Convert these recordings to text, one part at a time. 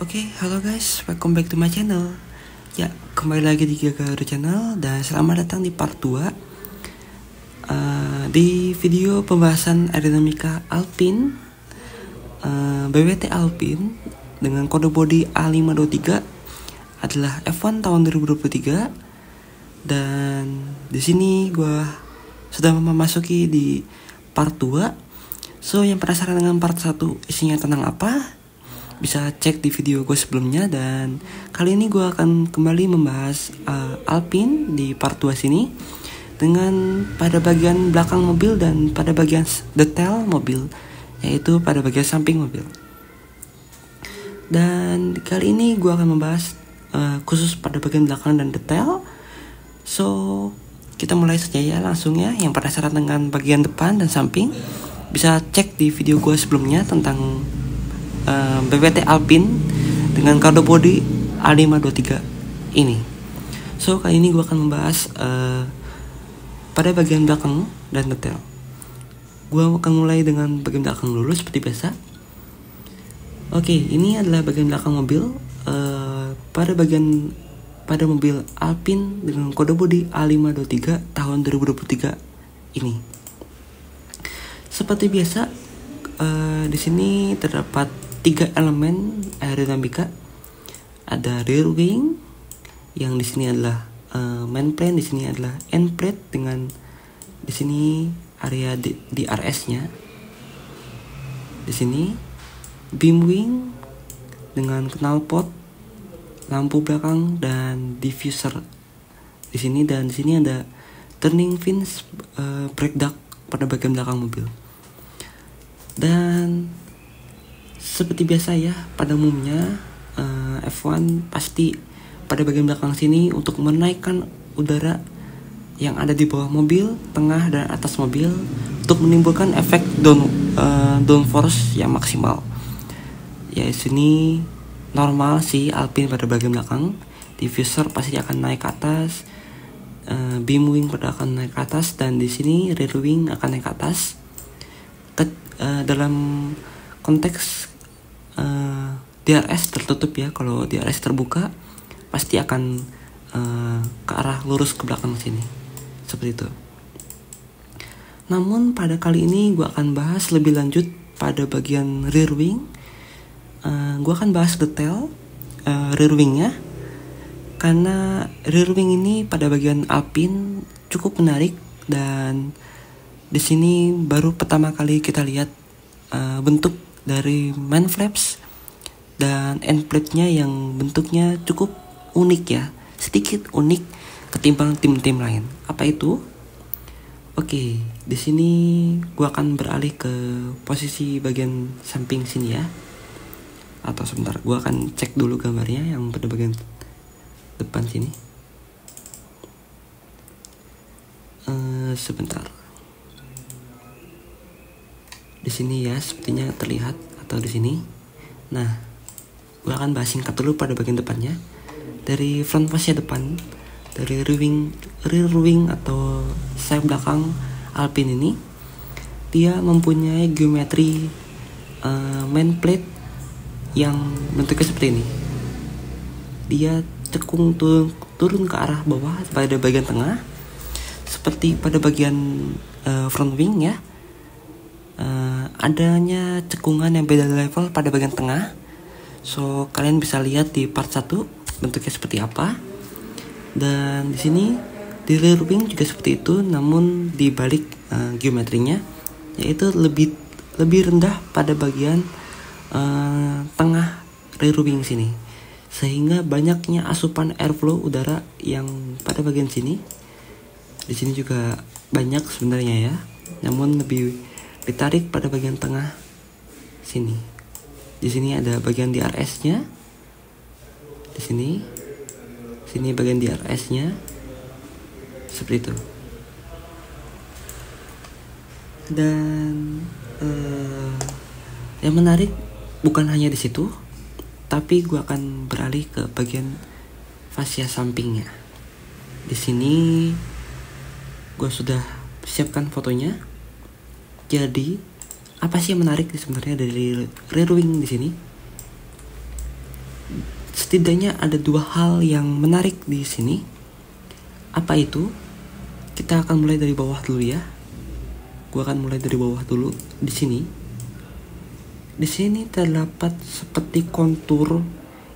Oke, halo guys, welcome back to my channel. Ya, kembali lagi di Gagaru Channel dan selamat datang di part 2. Di video pembahasan aerodinamika Alpine, BWT Alpine dengan kode bodi A523 adalah F1 tahun 2023. Dan di sini gue sudah memasuki di part 2. So, yang penasaran dengan part 1 isinya tentang apa? Bisa cek di video gue sebelumnya. Dan kali ini gue akan kembali membahas Alpine di part 2 sini, dengan pada bagian belakang mobil dan pada bagian detail mobil, yaitu pada bagian samping mobil. Dan kali ini gue akan membahas khusus pada bagian belakang dan detail. So kita mulai saja ya, langsung ya. Yang penasaran dengan bagian depan dan samping bisa cek di video gue sebelumnya tentang BWT Alpine dengan kode bodi A523 ini. So kali ini gue akan membahas pada bagian belakang dan detail. Gue akan mulai dengan bagian belakang dulu seperti biasa. Oke, ini adalah bagian belakang mobil. Pada mobil Alpine dengan kode bodi A523 tahun 2023 ini. Seperti biasa, di sini terdapat 3 elemen aerodinamika. Ada rear wing, yang di sini adalah main plane, di sini adalah end plate dengan di sini area DRS-nya. Di sini beam wing dengan knalpot, lampu belakang dan diffuser di sini, dan di sini ada turning fins, brake duct pada bagian belakang mobil. Dan seperti biasa ya, pada umumnya F1 pasti pada bagian belakang sini untuk menaikkan udara yang ada di bawah mobil, tengah dan atas mobil untuk menimbulkan efek downforce yang maksimal. Ya, sini normal sih Alpine pada bagian belakang. Diffuser pasti akan naik ke atas, beam wing pada akan naik ke atas, dan di sini rear wing akan naik ke atas. Dalam konteks DRS tertutup ya, kalau DRS terbuka pasti akan ke arah lurus ke belakang sini, seperti itu. Namun pada kali ini gue akan bahas lebih lanjut pada bagian rear wing. Gue akan bahas detail rear wingnya, karena rear wing ini pada bagian Alpine cukup menarik. Dan di sini baru pertama kali kita lihat bentuk dari main flaps dan end plate-nya yang bentuknya cukup unik ya, sedikit unik ketimbang tim-tim lain. Apa itu? Oke, di sini gua akan beralih ke posisi bagian samping sini ya. Atau sebentar, gua akan cek dulu gambarnya yang pada bagian depan sini. Sebentar. Di sini ya, sepertinya terlihat, atau di sini. Nah, gue akan bahas singkat dulu pada bagian depannya. Dari front fascia depan, dari rear wing atau sayap belakang Alpine ini, dia mempunyai geometri main plate yang bentuknya seperti ini. Dia cekung turun ke arah bawah pada bagian tengah, seperti pada bagian front wing ya. Adanya cekungan yang beda level pada bagian tengah. So kalian bisa lihat di part 1 bentuknya seperti apa. Dan di sini di rear wing juga seperti itu, namun di balik geometrinya, yaitu lebih rendah pada bagian tengah rear wing sini, sehingga banyaknya asupan airflow udara yang pada bagian sini. Di sini juga banyak sebenarnya ya, namun lebih ditarik pada bagian tengah sini. Di sini ada bagian DRS-nya. Di sini bagian DRS-nya seperti itu. Dan yang menarik bukan hanya di situ, tapi gue akan beralih ke bagian fascia sampingnya. Di sini gue sudah siapkan fotonya. Jadi, apa sih yang menarik sebenarnya dari rear wing di sini? setidaknya ada dua hal yang menarik di sini. Apa itu? Kita akan mulai dari bawah dulu ya. Gua akan mulai dari bawah dulu. Di sini terdapat seperti kontur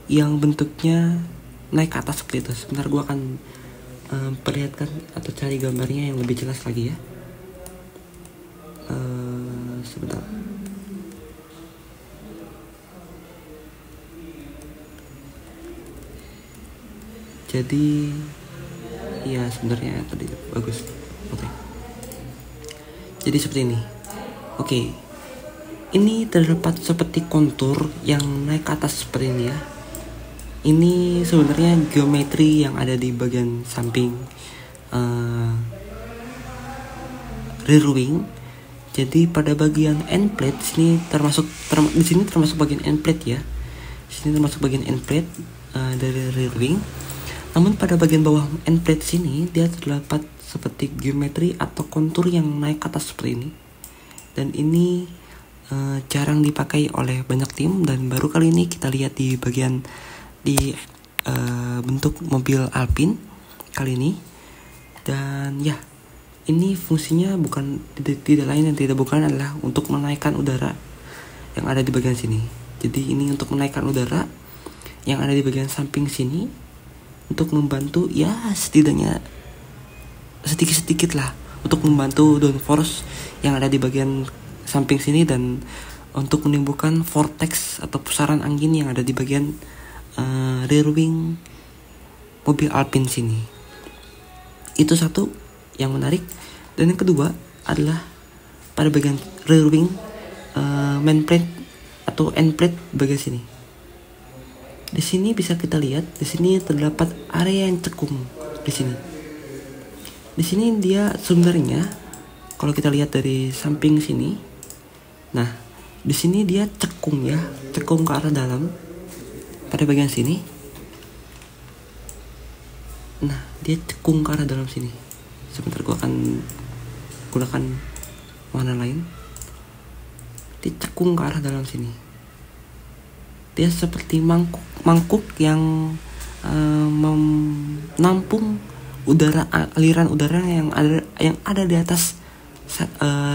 yang bentuknya naik ke atas seperti itu. Sebentar gua akan perlihatkan atau cari gambarnya yang lebih jelas lagi ya. Sebentar. Jadi ya sebenarnya tadi bagus. Oke. Jadi seperti ini. Oke. Ini terdapat seperti kontur yang naik ke atas seperti ini ya. Ini sebenarnya geometri yang ada di bagian samping rear wing. Jadi pada bagian end plate sini di sini termasuk bagian end plate ya. Sini termasuk bagian end plate dari rear wing. Namun pada bagian bawah end plate sini dia terdapat seperti geometri atau kontur yang naik ke atas seperti ini. Dan ini jarang dipakai oleh banyak tim dan baru kali ini kita lihat di bagian bentuk mobil Alpine kali ini. Dan ya, ini fungsinya tidak lain dan tidak bukan adalah untuk menaikkan udara yang ada di bagian sini. Jadi ini untuk menaikkan udara yang ada di bagian samping sini, untuk membantu ya setidaknya sedikit-sedikit lah untuk membantu downforce yang ada di bagian samping sini dan untuk menimbulkan vortex atau pusaran angin yang ada di bagian rear wing mobil Alpine sini. Itu satu yang menarik. Dan yang kedua adalah pada bagian rear wing main plate atau end plate bagian sini. Di sini bisa kita lihat, di sini terdapat area yang cekung di sini. Di sini dia sebenarnya kalau kita lihat dari samping sini, nah di sini dia cekung ya, cekung ke arah dalam pada bagian sini. Nah dia cekung ke arah dalam sini. Sebentar gua akan gunakan warna lain. Dia cekung ke arah dalam sini. Dia seperti mangkuk yang menampung aliran udara yang ada di atas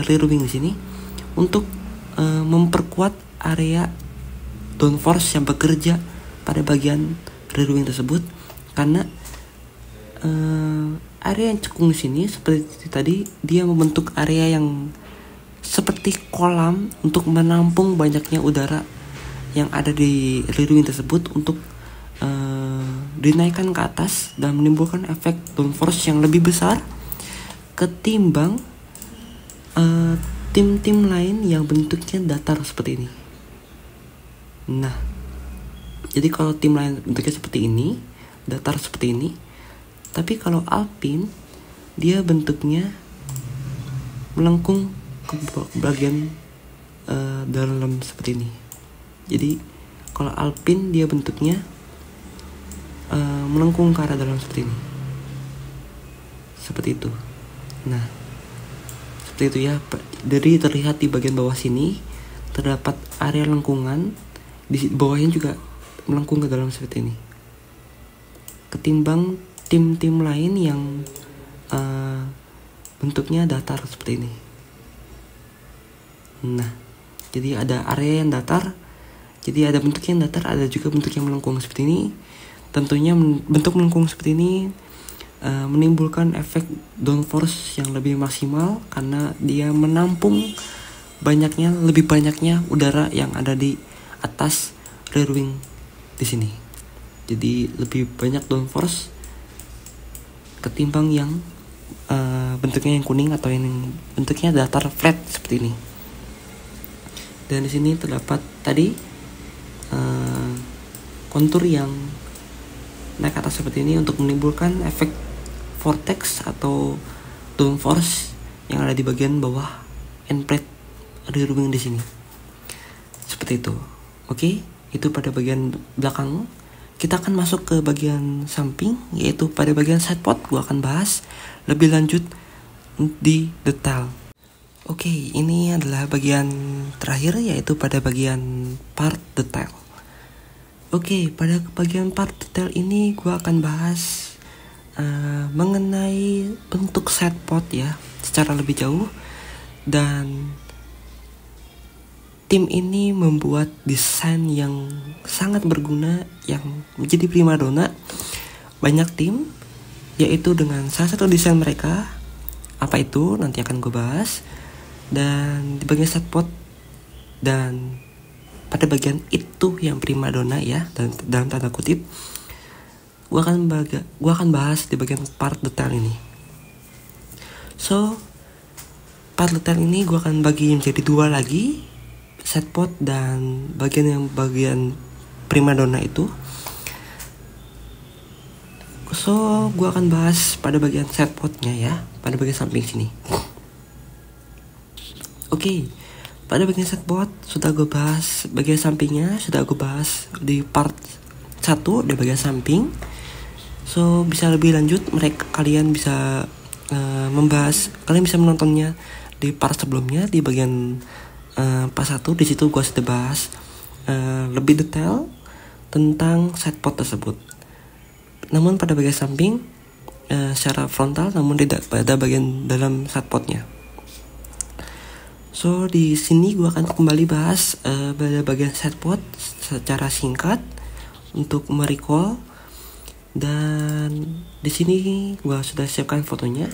rear wing di sini untuk memperkuat area downforce yang bekerja pada bagian rear wing tersebut. Karena area yang cekung di sini seperti tadi dia membentuk area yang seperti kolam untuk menampung banyaknya udara yang ada di rear wing tersebut untuk dinaikkan ke atas dan menimbulkan efek downforce yang lebih besar ketimbang tim-tim lain yang bentuknya datar seperti ini. Nah, jadi kalau tim lain bentuknya seperti ini, datar seperti ini, tapi kalau Alpine dia bentuknya melengkung ke bagian dalam seperti ini. Jadi kalau Alpine dia bentuknya melengkung ke arah dalam seperti ini. Seperti itu. Nah, seperti itu ya. Dari terlihat di bagian bawah sini terdapat area lengkungan, di bawahnya juga melengkung ke dalam seperti ini. Ketimbang tim-tim lain yang bentuknya datar seperti ini. Nah, jadi ada area yang datar. Jadi ada bentuk yang datar, ada juga bentuk yang melengkung seperti ini. Tentunya bentuk melengkung seperti ini menimbulkan efek downforce yang lebih maksimal karena dia menampung lebih banyaknya udara yang ada di atas rear wing di sini. Jadi lebih banyak downforce ketimbang yang bentuknya yang kuning atau yang bentuknya datar flat seperti ini. Dan di sini terdapat tadi kontur yang naik ke atas seperti ini untuk menimbulkan efek vortex atau downforce yang ada di bagian bawah end plate rear wing di sini. Seperti itu. Oke, itu pada bagian belakang. Kita akan masuk ke bagian samping, yaitu pada bagian side pod. Gua akan bahas lebih lanjut di detail. Oke, ini adalah bagian terakhir, yaitu pada bagian part detail. Oke, pada bagian part detail ini gue akan bahas mengenai bentuk setpot ya secara lebih jauh, dan tim ini membuat desain yang sangat berguna yang menjadi primadona banyak tim, yaitu dengan salah satu desain mereka. Apa itu nanti akan gue bahas. Dan di bagian setpot dan pada bagian itu yang primadona ya, dan dalam tanda kutip, gue akan bahas di bagian part detail ini. So part detail ini gue akan bagi menjadi dua lagi, setpot dan bagian primadona itu. So gue akan bahas pada bagian setpotnya ya, pada bagian samping sini. Oke. Pada bagian setpot sudah gue bahas, bagian sampingnya sudah gue bahas di part 1 di bagian samping. So bisa lebih lanjut, kalian bisa kalian bisa menontonnya di part sebelumnya di bagian part 1. Di situ gue sudah bahas lebih detail tentang setpot tersebut. Namun pada bagian samping secara frontal, namun tidak pada bagian dalam setpotnya. So di sini gue akan kembali bahas pada bagian setpot secara singkat untuk merecall, dan di sini gue sudah siapkan fotonya.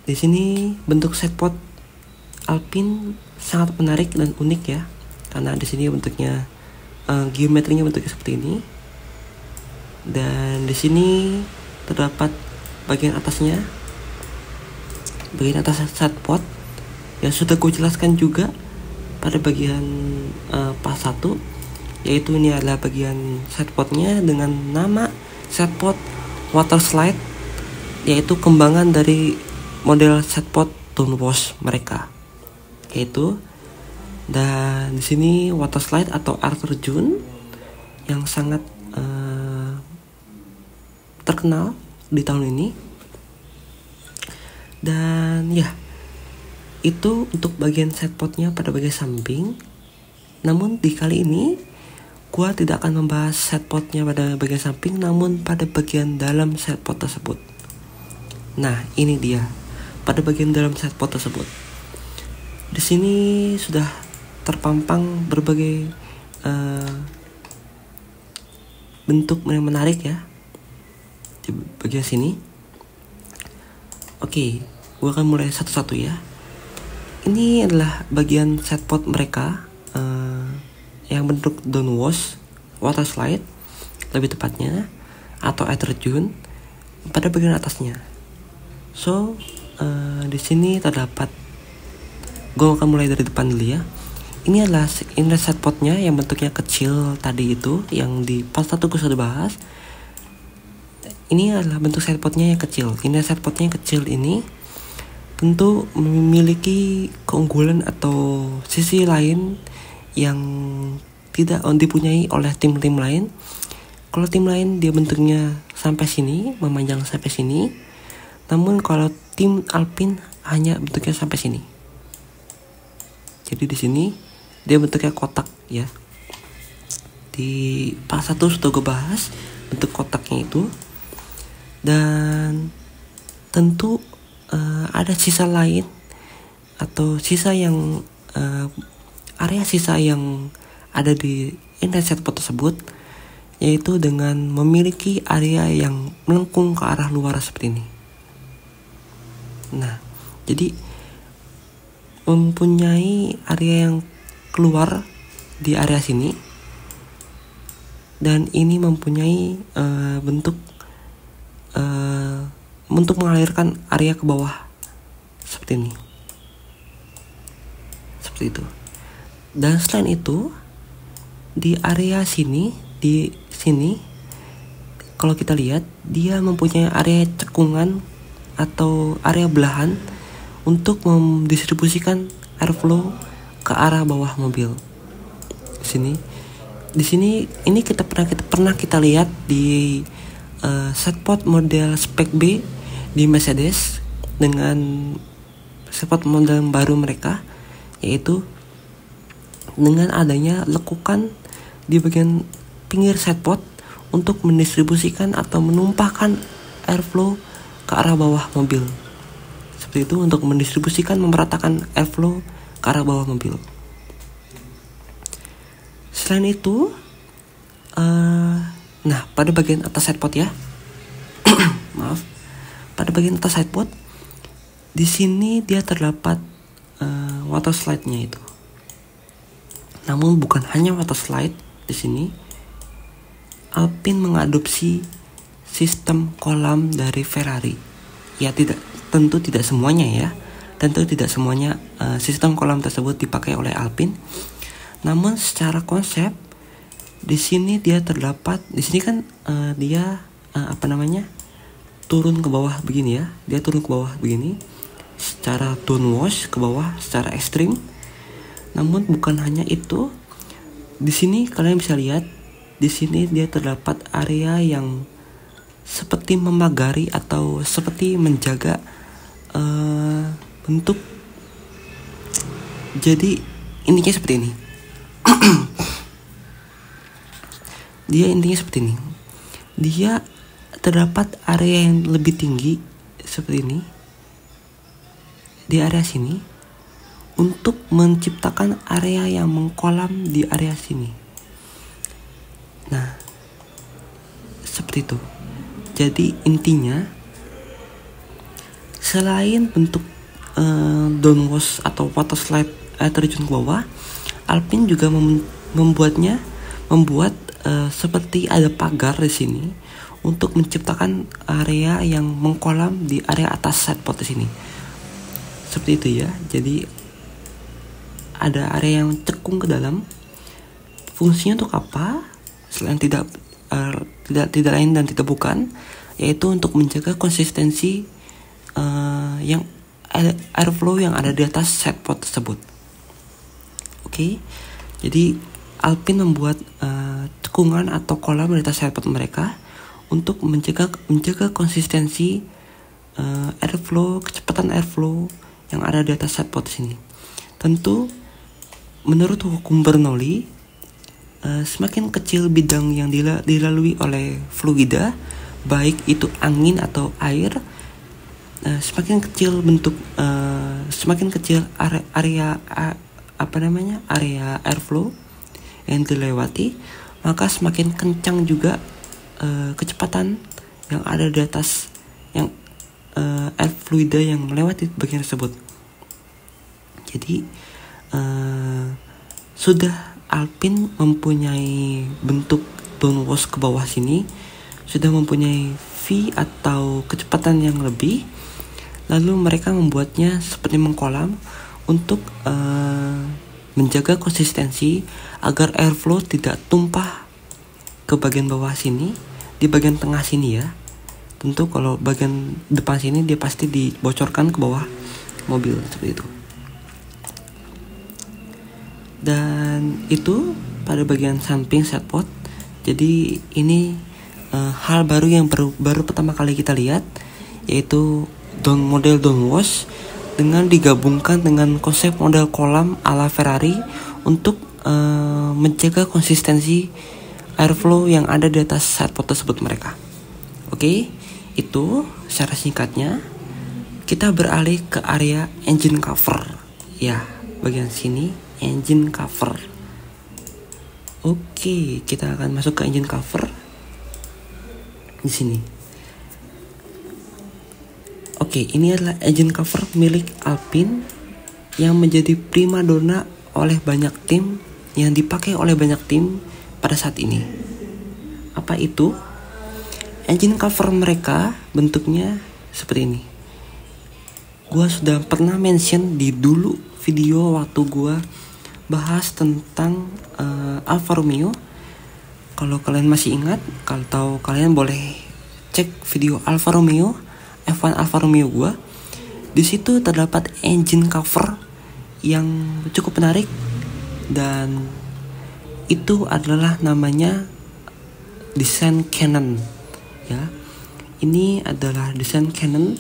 Di sini bentuk setpot Alpine sangat menarik dan unik ya, karena di sini bentuknya geometrinya bentuknya seperti ini, dan di sini terdapat bagian atasnya. Bagian atas setpot yang sudah gue jelaskan juga pada bagian part 1, yaitu ini adalah bagian setpotnya dengan nama setpot water slide, yaitu kembangan dari model setpot downwash mereka yaitu. Dan di sini water slide atau air terjun yang sangat terkenal di tahun ini. Dan ya, itu untuk bagian setpotnya pada bagian samping. Namun di kali ini gua tidak akan membahas setpotnya pada bagian samping, namun pada bagian dalam setpot tersebut. Nah, ini dia pada bagian dalam setpot tersebut. Di sini sudah terpampang berbagai bentuk yang menarik ya di bagian sini. Oke, gue akan mulai satu-satu ya. Ini adalah bagian setpot mereka yang bentuk downwash, water slide lebih tepatnya, atau air terjun pada bagian atasnya. So di sini terdapat, gue akan mulai dari depan dulu ya. Ini adalah setpotnya yang bentuknya kecil tadi itu, yang di part 1 gue sudah bahas. Ini adalah bentuk setpotnya yang kecil. Ini setpotnya yang kecil ini tentu memiliki keunggulan atau sisi lain yang tidak dipunyai oleh tim-tim lain. Kalau tim lain dia bentuknya sampai sini, memanjang sampai sini. Namun kalau tim Alpine hanya bentuknya sampai sini. Jadi di sini dia bentuknya kotak ya. Di part 1 sudah gue bahas bentuk kotaknya itu. Dan tentu ada sisa lain atau sisa yang area sisa yang ada di inlet setpot tersebut, yaitu dengan memiliki area yang melengkung ke arah luar seperti ini. Nah, jadi mempunyai area yang keluar di area sini, dan ini mempunyai bentuk untuk mengalirkan area ke bawah seperti ini, seperti itu. Dan selain itu, di area sini, di sini, kalau kita lihat, dia mempunyai area cekungan atau area belahan untuk mendistribusikan airflow ke arah bawah mobil. Di sini ini pernah kita lihat di setpot model spek B di Mercedes dengan setpot model baru mereka, yaitu dengan adanya lekukan di bagian pinggir sidepod untuk mendistribusikan atau menumpahkan airflow ke arah bawah mobil. Seperti itu, untuk mendistribusikan, memeratakan airflow ke arah bawah mobil. Selain itu, nah pada bagian atas sidepod ya, maaf, pada bagian atas sidepod di sini dia terdapat water slide-nya itu. Namun bukan hanya water slide di sini. Alpine mengadopsi sistem kolam dari Ferrari. Ya tentu tidak semuanya ya. Tentu tidak semuanya sistem kolam tersebut dipakai oleh Alpine. Namun secara konsep di sini dia terdapat, di sini kan dia turun ke bawah begini ya. Dia turun ke bawah begini secara downwash ke bawah secara ekstrim. Namun bukan hanya itu. Di sini kalian bisa lihat, di sini dia terdapat area yang seperti memagari atau seperti menjaga bentuk. Jadi intinya seperti ini. Dia intinya seperti ini. Dia terdapat area yang lebih tinggi seperti ini. Di area sini untuk menciptakan area yang mengkolam di area sini. Nah, seperti itu. Jadi intinya, selain bentuk downwash atau water slide air terjun ke bawah, Alpine juga membuat seperti ada pagar di sini untuk menciptakan area yang mengkolam di area atas sidepod di sini. Seperti itu ya. Jadi ada area yang cekung ke dalam. Fungsinya untuk apa? Selain tidak lain dan tidak bukan, yaitu untuk menjaga konsistensi yang airflow yang ada di atas sidepod tersebut. Oke. Jadi Alpine membuat cekungan atau kolam di atas sidepod mereka untuk menjaga konsistensi airflow, kecepatan airflow yang ada di atas sidepod sini. Tentu menurut hukum Bernoulli, semakin kecil bidang yang dilalui oleh fluida, baik itu angin atau air, semakin kecil area airflow yang dilewati, maka semakin kencang juga kecepatan yang ada di atas yang air fluida yang melewati bagian tersebut. Jadi sudah Alpine mempunyai bentuk downwash ke bawah sini, sudah mempunyai V atau kecepatan yang lebih, lalu mereka membuatnya seperti mengkolam untuk menjaga konsistensi agar airflow tidak tumpah ke bagian bawah sini, di bagian tengah sini ya. Tentu kalau bagian depan sini dia pasti dibocorkan ke bawah mobil seperti itu. Dan itu pada bagian samping sidepod. Jadi ini hal baru yang baru pertama kali kita lihat, yaitu model downwash dengan digabungkan dengan konsep model kolam ala Ferrari untuk menjaga konsistensi airflow yang ada di atas sidepod tersebut mereka. Oke, itu secara singkatnya. Kita beralih ke area engine cover. Ya, bagian sini engine cover. Oke, kita akan masuk ke engine cover di sini. Oke, ini adalah engine cover milik Alpine yang menjadi primadona oleh banyak tim, yang dipakai oleh banyak tim pada saat ini. Apa itu? Engine cover mereka bentuknya seperti ini. Gua sudah pernah mention di dulu video waktu gua bahas tentang Alfa Romeo. Kalau kalian masih ingat, kalau kalian boleh cek video Alfa Romeo, F1 Alfa Romeo gua. Di situ terdapat engine cover yang cukup menarik, dan itu adalah namanya desain Canon. Ya, ini adalah desain Canon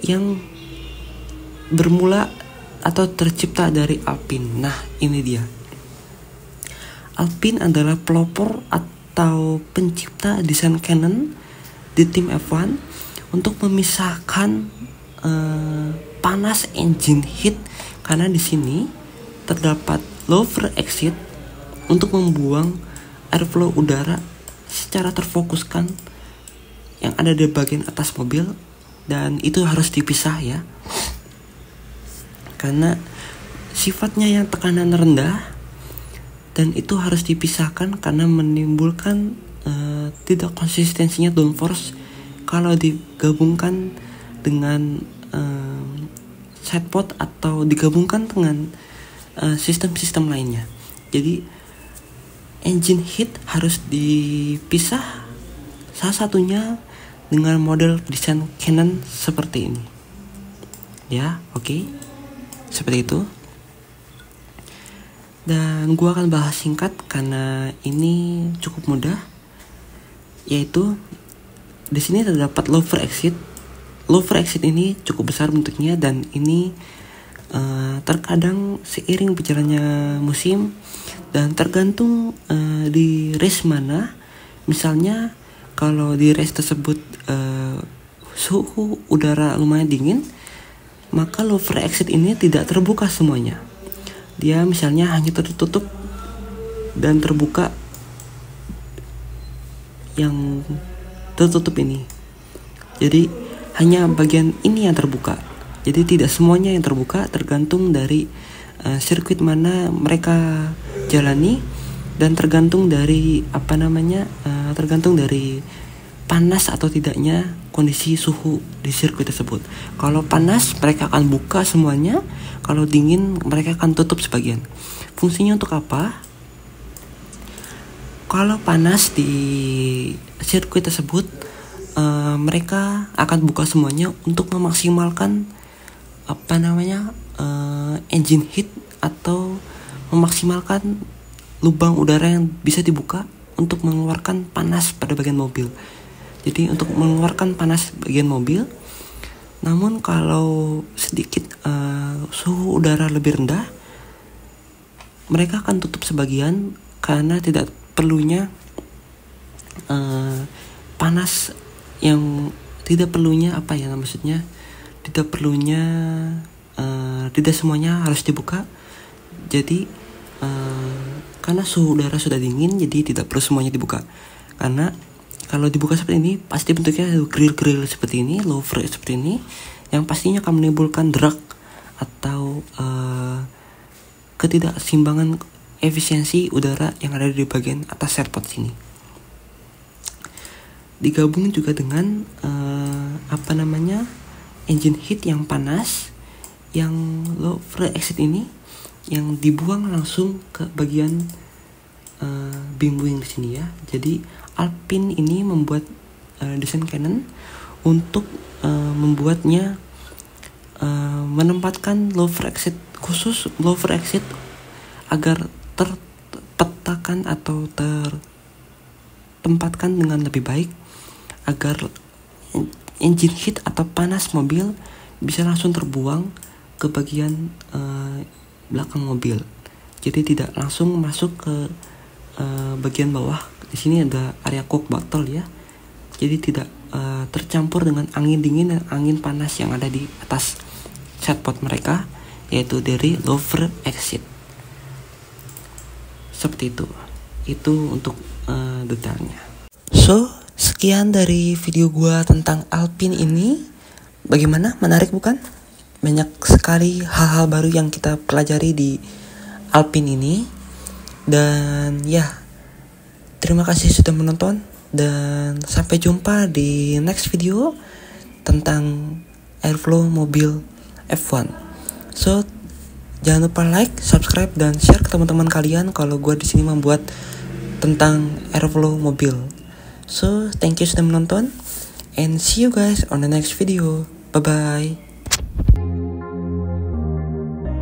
yang bermula atau tercipta dari Alpine. Nah, ini dia. Alpine adalah pelopor atau pencipta desain Canon di tim F1 untuk memisahkan panas engine heat, karena di sini terdapat lower exit untuk membuang airflow udara secara terfokuskan yang ada di bagian atas mobil, dan itu harus dipisah ya, karena sifatnya yang tekanan rendah, dan itu harus dipisahkan karena menimbulkan tidak konsistensinya downforce kalau digabungkan dengan sidepod atau digabungkan dengan sistem-sistem lainnya. Jadi engine heat harus dipisah, salah satunya dengan model desain Canon seperti ini. Ya, oke. Seperti itu. Dan gua akan bahas singkat karena ini cukup mudah. Yaitu di sini terdapat lower exit. Lower exit ini cukup besar bentuknya, dan ini terkadang seiring berjalannya musim dan tergantung di race mana. Misalnya kalau di race tersebut suhu udara lumayan dingin, maka lower exit ini tidak terbuka semuanya. Dia misalnya hanya tertutup dan terbuka yang tertutup ini. Jadi hanya bagian ini yang terbuka. Jadi tidak semuanya yang terbuka, tergantung dari sirkuit mana mereka jalani, dan tergantung dari tergantung dari panas atau tidaknya kondisi suhu di sirkuit tersebut. Kalau panas mereka akan buka semuanya, kalau dingin mereka akan tutup sebagian. Fungsinya untuk apa? Kalau panas di sirkuit tersebut, mereka akan buka semuanya untuk memaksimalkan engine heat, atau memaksimalkan lubang udara yang bisa dibuka untuk mengeluarkan panas pada bagian mobil. Jadi untuk mengeluarkan panas bagian mobil. Namun kalau sedikit suhu udara lebih rendah, mereka akan tutup sebagian karena tidak perlunya panas yang tidak perlunya tidak semuanya harus dibuka. Jadi karena suhu udara sudah dingin, jadi tidak perlu semuanya dibuka. Karena kalau dibuka seperti ini, pasti bentuknya grill seperti ini, lower seperti ini, yang pastinya akan menimbulkan drag atau ketidakseimbangan efisiensi udara yang ada di bagian atas airpod sini. Digabung juga dengan engine heat yang panas, yang lower exit ini yang dibuang langsung ke bagian beam wing di sini ya. Jadi Alpine ini membuat desain Canon untuk membuatnya menempatkan lower exit, khusus lower exit, agar terpetakan atau tertempatkan dengan lebih baik, agar engine heat atau panas mobil bisa langsung terbuang ke bagian belakang mobil. Jadi tidak langsung masuk ke bagian bawah. Di sini ada area coke bottle ya. Jadi tidak tercampur dengan angin dingin dan angin panas yang ada di atas sidepod mereka, yaitu dari lower exit. Seperti itu. Itu untuk detailnya. So, sekian dari video gua tentang Alpine ini. Bagaimana? Menarik bukan? Banyak sekali hal-hal baru yang kita pelajari di Alpine ini. Dan ya, terima kasih sudah menonton, dan sampai jumpa di next video tentang airflow mobil F1. So, jangan lupa like, subscribe, dan share ke teman-teman kalian kalau gue di sini membuat tentang airflow mobil. So, thank you sudah menonton, and see you guys on the next video. Bye bye.